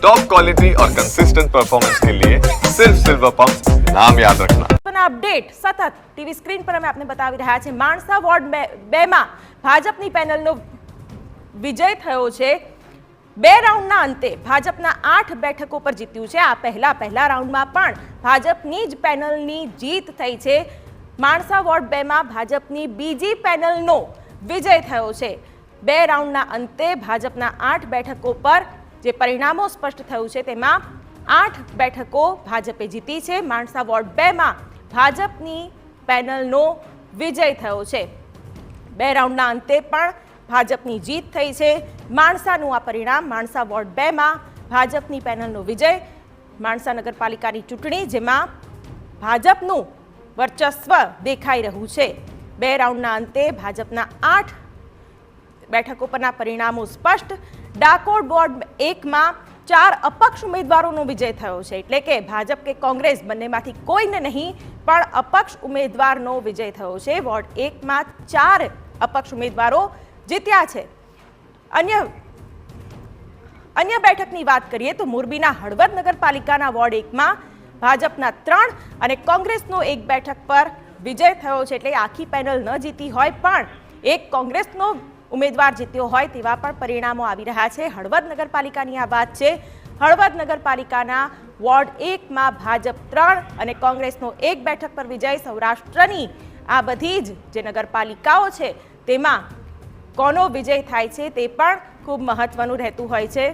Top quality और consistent performance के लिए सिर्फ सिल्वर पंप नाम याद रखना। अपडेट सतत टीवी स्क्रीन पर અમે આપને બતાવી રહ્યા છે માણસા વોર્ડ 2 માં ભાજપની પેનલનો વિજય થયો છે। બે રાઉન્ડના અંતે ભાજપના 8 બેઠકો પર જીત્યું છે। આ પહેલા રાઉન્ડમાં પણ ભાજપની જ પેનલની જીત થઈ છે। માણસા વોર્ડ 2 માં ભાજપની બીજી પેનલનો વિજય થયો છે। બે રાઉન્ડના અંતે ભાજપના 8 બેઠકો પર જે પરિણામો સ્પષ્ટ થયું છે તેમાં 8 બેઠકો ભાજપે જીતી છે। માણસા વોર્ડ 2 માં ભાજપની પેનલનો વિજય થયો છે। બે રાઉન્ડના અંતે પણ ભાજપની જીત થઈ છે। માણસાનું આ પરિણામ માણસા વોર્ડ 2 માં ભાજપની પેનલનો વિજય। માણસા નગરપાલિકાની ચૂંટણી જેમાં ભાજપનું વર્ચસ્વ દેખાઈ રહ્યું છે। બે રાઉન્ડના અંતે ભાજપના 8 બેઠકો પરના પરિણામો સ્પષ્ટ। ડાકોર વોર્ડ 1 માં 4 અપક્ષ ઉમેદવારોનો વિજય થયો છે, એટલે કે ભાજપ કે કોંગ્રેસ બંનેમાંથી કોઈને નહીં પણ અપક્ષ ઉમેદવારનો વિજય થયો છે। વોર્ડ 1 માં 4 અપક્ષ ઉમેદવારો જીત્યા છે। અન્ય બેઠકની વાત કરીએ તો મોરબીના હળવદ નગરપાલિકાના વોર્ડ 1 માં ભાજપના 3 અને કોંગ્રેસનો 1 બેઠક પર વિજય થયો છે, એટલે આખી પેનલ ન જીતી હોય પણ એક કોંગ્રેસનો ઉમેદવાર જીત્યો હોય તેવા પણ પરિણામો આવી રહ્યા છે। હળવદ નગરપાલિકાની આ વાત છે। હળવદ નગરપાલિકાના વોર્ડ 1 માં ભાજપ 3 અને કોંગ્રેસનો 1 બેઠક પર વિજય। સૌરાષ્ટ્રની આ બધી જ જે નગરપાલિકાઓ છે તેમાં કોનો વિજય થાય છે તે પણ ખૂબ મહત્વનું રહેતું હોય છે।